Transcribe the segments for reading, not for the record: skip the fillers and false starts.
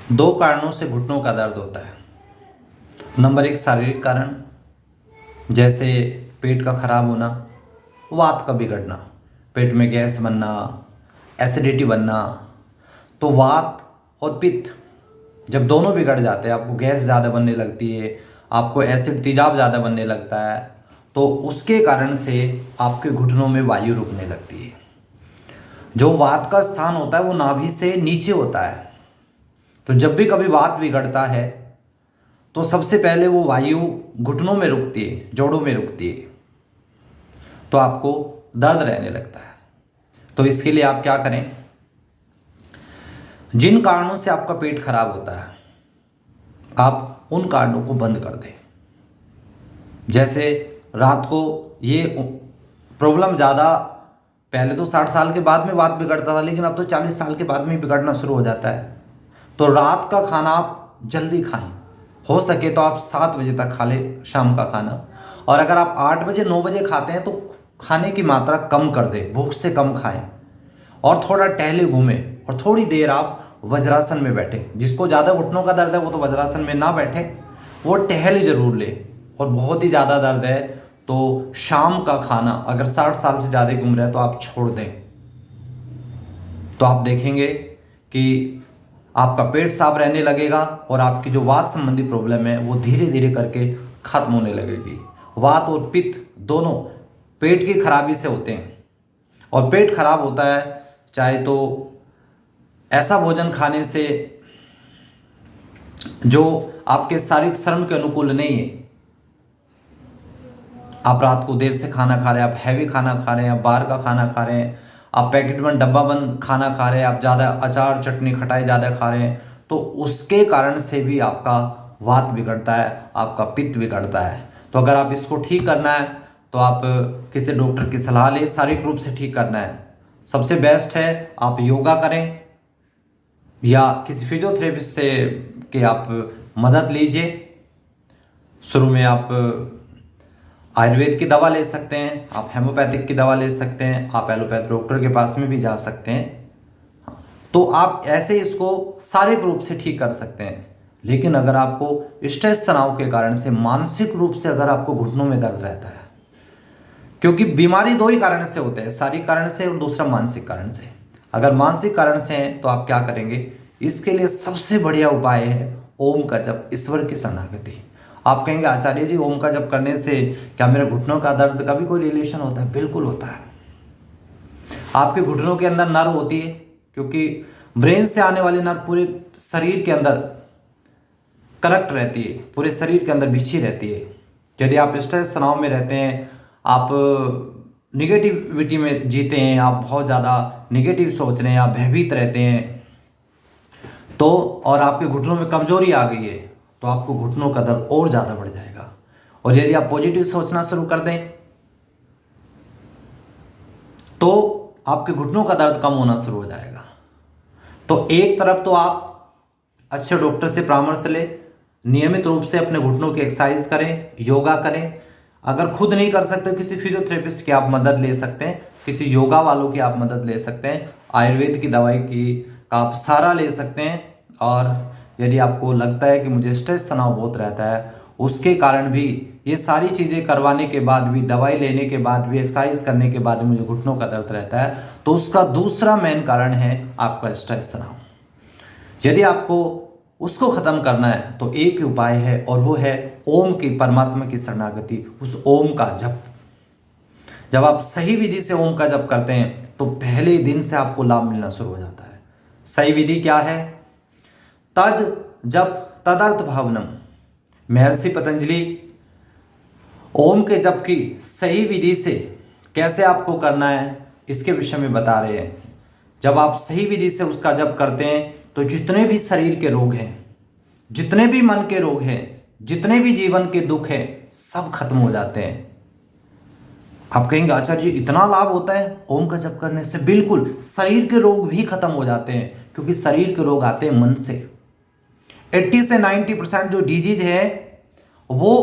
दो कारणों से घुटनों का दर्द होता है। नंबर एक, शारीरिक कारण, जैसे पेट का खराब होना, वात का बिगड़ना, पेट में गैस बनना, एसिडिटी बनना। तो वात और पित्त जब दोनों बिगड़ जाते हैं, आपको गैस ज़्यादा बनने लगती है, आपको एसिड तेजाब ज़्यादा बनने लगता है, तो उसके कारण से आपके घुटनों में वायु रुकने लगती है। जो वात का स्थान होता है वो नाभि से नीचे होता है। तो जब भी कभी वात बिगड़ता है तो सबसे पहले वो वायु घुटनों में रुकती है, जोड़ों में रुकती है, तो आपको दर्द रहने लगता है। तो इसके लिए आप क्या करें, जिन कारणों से आपका पेट खराब होता है आप उन कारणों को बंद कर दें। जैसे रात को ये प्रॉब्लम ज़्यादा, पहले तो 60 साल के बाद में बात बिगड़ता था, लेकिन अब तो 40 साल के बाद में बिगड़ना शुरू हो जाता है। तो रात का खाना आप जल्दी खाएं, हो सके तो आप 7 बजे तक खा लें शाम का खाना। और अगर आप 8 बजे 9 बजे खाते हैं तो खाने की मात्रा कम कर दें, भूख से कम खाएं और थोड़ा टहले घूमें और थोड़ी देर आप वज्रासन में बैठे। जिसको ज़्यादा घुटनों का दर्द है वो तो वज्रासन में ना बैठे, वो टहल जरूर ले। और बहुत ही ज़्यादा दर्द है तो शाम का खाना अगर 60 साल से ज़्यादा घूम रहे हैं तो आप छोड़ दें। तो आप देखेंगे कि आपका पेट साफ रहने लगेगा और आपकी जो वात संबंधी प्रॉब्लम है वो धीरे धीरे करके खत्म होने लगेगी। वात और पित्त दोनों पेट की खराबी से होते हैं, और पेट खराब होता है चाहे तो ऐसा भोजन खाने से जो आपके शारीरिक श्रम के अनुकूल नहीं है। आप रात को देर से खाना खा रहे हैं, आप हैवी खाना खा रहे हैं, आप बाहर का खाना खा रहे हैं, आप पैकेट बंद डब्बा बंद खाना खा रहे हैं, आप ज़्यादा अचार चटनी खटाई ज़्यादा खा रहे हैं, तो उसके कारण से भी आपका वात बिगड़ता है, आपका पित्त बिगड़ता है। तो अगर आप इसको ठीक करना है तो आप किसी डॉक्टर की सलाह लें। शारीरिक रूप से ठीक करना है, सबसे बेस्ट है आप योगा करें या किसी फिजियोथेरेपिस्ट से कि आप मदद लीजिए। शुरू में आप आयुर्वेद की दवा ले सकते हैं, आप हेमोपैथिक की दवा ले सकते हैं, आप एलोपैथ डॉक्टर के पास में भी जा सकते हैं। तो आप ऐसे इसको शारीरिक रूप से ठीक कर सकते हैं। लेकिन अगर आपको स्ट्रेस तनाव के कारण से मानसिक रूप से अगर आपको घुटनों में दर्द रहता है, क्योंकि बीमारी दो ही कारण से होते हैं, शारीरिक कारण से और दूसरा मानसिक कारण से। अगर मानसिक कारण से हैं तो आप क्या करेंगे, इसके लिए सबसे बढ़िया उपाय है ओम का जप, ईश्वर की शरणागति। आप कहेंगे आचार्य जी ओम का जप करने से क्या मेरे घुटनों का दर्द का भी कोई रिलेशन होता है? बिल्कुल होता है। आपके घुटनों के अंदर नर्व होती है, क्योंकि ब्रेन से आने वाली नर्व पूरे शरीर के अंदर कनेक्ट रहती है, पूरे शरीर के अंदर बिछी रहती है। यदि आप स्ट्रेस तनाव में रहते हैं, आप निगेटिविटी में जीते हैं, आप बहुत ज़्यादा निगेटिव सोच रहे हैं, आप भयभीत रहते हैं, तो और आपके घुटनों में कमजोरी आ गई है तो आपको घुटनों का दर्द और ज़्यादा बढ़ जाएगा। और यदि आप पॉजिटिव सोचना शुरू कर दें तो आपके घुटनों का दर्द कम होना शुरू हो जाएगा। तो एक तरफ तो आप अच्छे डॉक्टर से परामर्श लें, नियमित रूप से अपने घुटनों की एक्सरसाइज करें, योगा करें। अगर खुद नहीं कर सकते किसी फिजियोथेरेपिस्ट की आप मदद ले सकते हैं, किसी योगा वालों की आप मदद ले सकते हैं, आयुर्वेद की दवाई की का आप सहारा ले सकते हैं। और यदि आपको लगता है कि मुझे स्ट्रेस तनाव बहुत रहता है, उसके कारण भी ये सारी चीज़ें करवाने के बाद भी, दवाई लेने के बाद भी, एक्सरसाइज करने के बाद भी मुझे घुटनों का दर्द रहता है, तो उसका दूसरा मेन कारण है आपका स्ट्रेस तनाव। यदि आपको उसको ख़त्म करना है तो एक ही उपाय है, और वो है ओम की, परमात्मा की शरणागति, उस ओम का जप। जब आप सही विधि से ओम का जप करते हैं तो पहले दिन से आपको लाभ मिलना शुरू हो जाता है। सही विधि क्या है? तज जप तदर्थ भावनम। महर्षि पतंजलि ओम के जप की सही विधि से कैसे आपको करना है इसके विषय में बता रहे हैं। जब आप सही विधि से उसका जप करते हैं तो जितने भी शरीर के रोग हैं, जितने भी मन के रोग हैं, जितने भी जीवन के दुख हैं, सब खत्म हो जाते हैं। आप कहेंगे आचार्य जी इतना लाभ होता है ओम का जप करने से? बिल्कुल, शरीर के रोग भी खत्म हो जाते हैं, क्योंकि शरीर के रोग आते हैं मन से। 80 से 90% जो डिजीज है वो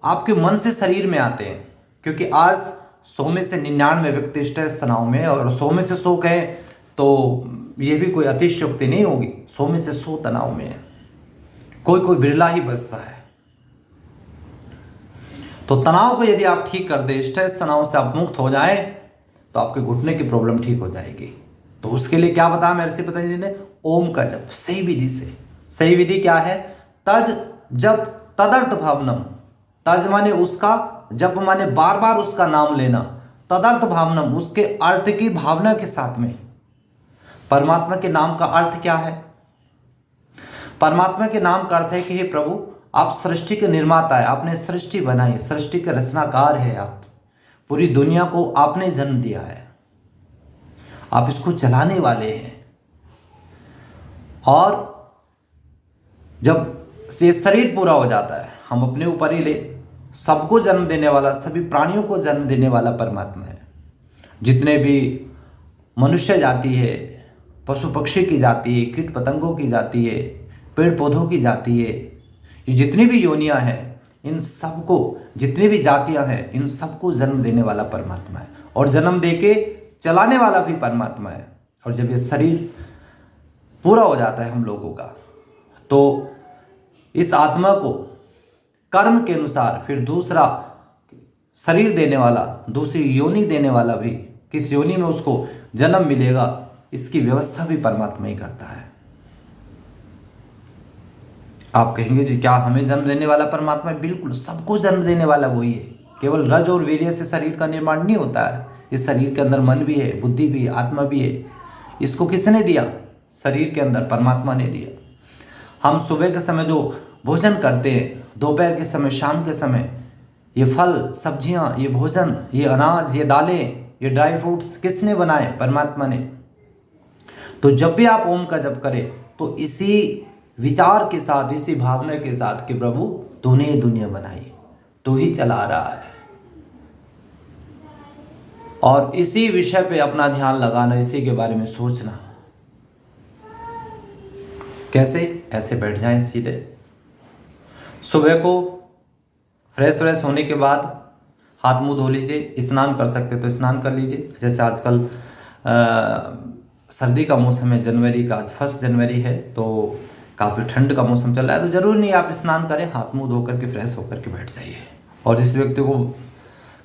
आपके मन से शरीर में आते हैं। क्योंकि आज 100 में से 99 व्यक्ति स्ट्रेस तनाव में, और 100 में से 100 कहें तो ये भी कोई अतिशयोक्ति नहीं होगी, 100 में से 100 तनाव में है। कोई कोई बिरला ही बचता है। तो तनाव को यदि आप ठीक कर दे, स्ट्रेस तनाव से आप मुक्त हो जाए, तो आपके घुटने की प्रॉब्लम ठीक हो जाएगी। तो उसके लिए क्या बताया महर्षि पतंजलि ने? ओम का जप सही विधि से। सही विधि क्या है? तज जप तदर्थ भावनम। तज माने उसका, जप माने बार बार उसका नाम लेना, तदर्थ भावनम उसके अर्थ की भावना के साथ में। परमात्मा के नाम का अर्थ क्या है? परमात्मा के नाम का अर्थ है कि हे प्रभु, आप सृष्टि के निर्माता है, आपने सृष्टि बनाई, सृष्टि के रचनाकार है आप, पूरी दुनिया को आपने जन्म दिया है, आप इसको चलाने वाले हैं। और जब ये शरीर पूरा हो जाता है, हम अपने ऊपर ही ले, सबको जन्म देने वाला, सभी प्राणियों को जन्म देने वाला परमात्मा है। जितने भी मनुष्य जाति है, पशु पक्षी की जाति है, कीट पतंगों की जाति है, पेड़ पौधों की जाति है, ये जितनी भी योनियां हैं, इन सबको, जितनी भी जातियां हैं, इन सबको जन्म देने वाला परमात्मा है, और जन्म देके चलाने वाला भी परमात्मा है। और जब ये शरीर पूरा हो जाता है हम लोगों का, तो इस आत्मा को कर्म के अनुसार फिर दूसरा शरीर देने वाला, दूसरी योनि देने वाला भी, किस योनि में उसको जन्म मिलेगा, इसकी व्यवस्था भी परमात्मा ही करता है। आप कहेंगे जी क्या हमें जन्म देने वाला परमात्मा है? बिल्कुल, सबको जन्म देने वाला वही है। केवल रज और वीर्य से शरीर का निर्माण नहीं होता है। इस शरीर के अंदर मन भी है, बुद्धि भी है, आत्मा भी है। इसको किसने दिया? शरीर के अंदर परमात्मा ने दिया। हम सुबह के समय जो भोजन करते हैं, दोपहर के समय, शाम के समय, ये फल सब्जियां, ये भोजन, ये अनाज, ये दालें, ये ड्राई फ्रूट्स किसने बनाए? परमात्मा ने। तो जब भी आप ओम का जप करें, तो इसी विचार के साथ, इसी भावना के साथ कि प्रभु तूने ये दुनिया बनाई, तू ही चला रहा है, और इसी विषय पे अपना ध्यान लगाना, इसी के बारे में सोचना। कैसे? ऐसे बैठ जाएं सीधे, सुबह को फ्रेश होने के बाद हाथ मुंह धो लीजिए, स्नान कर सकते तो स्नान कर लीजिए। जैसे आजकल सर्दी का मौसम है, जनवरी का, आज 1 जनवरी है, तो काफ़ी ठंड का मौसम चल रहा है, तो ज़रूरी नहीं आप स्नान करें, हाथ मुंह धो करके फ्रेश होकर के बैठ जाइए। और जिस व्यक्ति को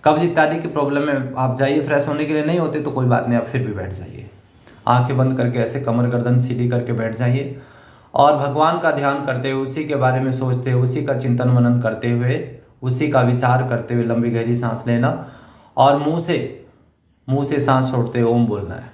कब्ज इत्यादि की प्रॉब्लम है, आप जाइए फ्रेश होने के लिए, नहीं होते तो कोई बात नहीं, आप फिर भी बैठ जाइए। आंखें बंद करके ऐसे कमर गर्दन सीधी करके बैठ जाइए, और भगवान का ध्यान करते हुए, उसी के बारे में सोचते हुए, उसी का चिंतन मनन करते हुए, उसी का विचार करते हुए लंबी गहरी सांस लेना, और मुंह से सांस छोड़ते हुए ओम बोलना है।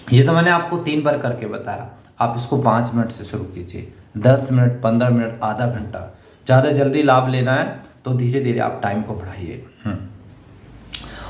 ये तो मैंने आपको 3 बार करके बताया। आप इसको 5 मिनट से शुरू कीजिए, 10 मिनट, 15 मिनट, आधा घंटा। ज़्यादा जल्दी लाभ लेना है तो धीरे धीरे आप टाइम को बढ़ाइए।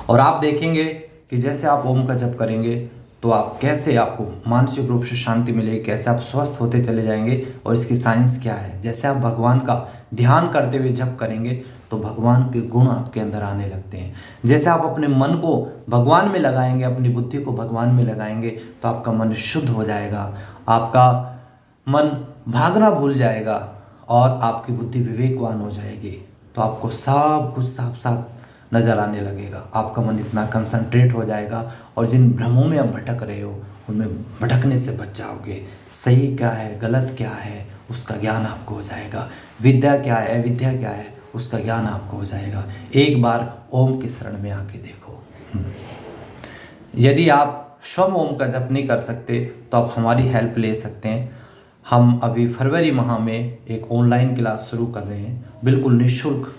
और आप देखेंगे कि जैसे आप ओम का जप करेंगे तो आप कैसे, आपको मानसिक रूप से शांति मिलेगी, कैसे आप स्वस्थ होते चले जाएंगे। और इसकी साइंस क्या है, जैसे आप भगवान का ध्यान करते हुए जप करेंगे तो भगवान के गुण आपके अंदर आने लगते हैं। जैसे आप अपने मन को भगवान में लगाएंगे, अपनी बुद्धि को भगवान में लगाएंगे, तो आपका मन शुद्ध हो जाएगा, आपका मन भागना भूल जाएगा, और आपकी बुद्धि विवेकवान हो जाएगी। तो आपको सब कुछ साफ साफ नज़र आने लगेगा, आपका मन इतना कंसंट्रेट हो जाएगा, और जिन भ्रमों में आप भटक रहे हो उनमें भटकने से बच जाओगे। सही क्या है, गलत क्या है, उसका ज्ञान आपको हो जाएगा। विद्या क्या है, अविद्या क्या है, उसका ज्ञान आपको हो जाएगा। एक बार ओम की शरण में आके देखो। यदि आप स्वयं ओम का जप नहीं कर सकते तो आप हमारी हेल्प ले सकते हैं। हम अभी फरवरी माह में एक ऑनलाइन क्लास शुरू कर रहे हैं, बिल्कुल निःशुल्क।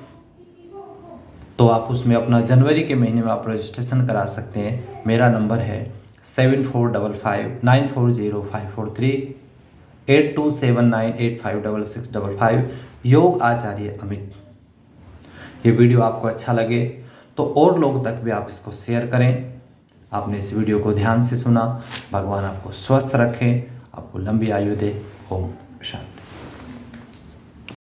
तो आप उसमें अपना जनवरी के महीने में आप रजिस्ट्रेशन करा सकते हैं। मेरा नंबर है 7455940543। 8279856655। योग आचार्य अमित। ये वीडियो आपको अच्छा लगे तो और लोगों तक भी आप इसको शेयर करें। आपने इस वीडियो को ध्यान से सुना। भगवान आपको स्वस्थ रखें, आपको लंबी आयु दे। ओम शांति।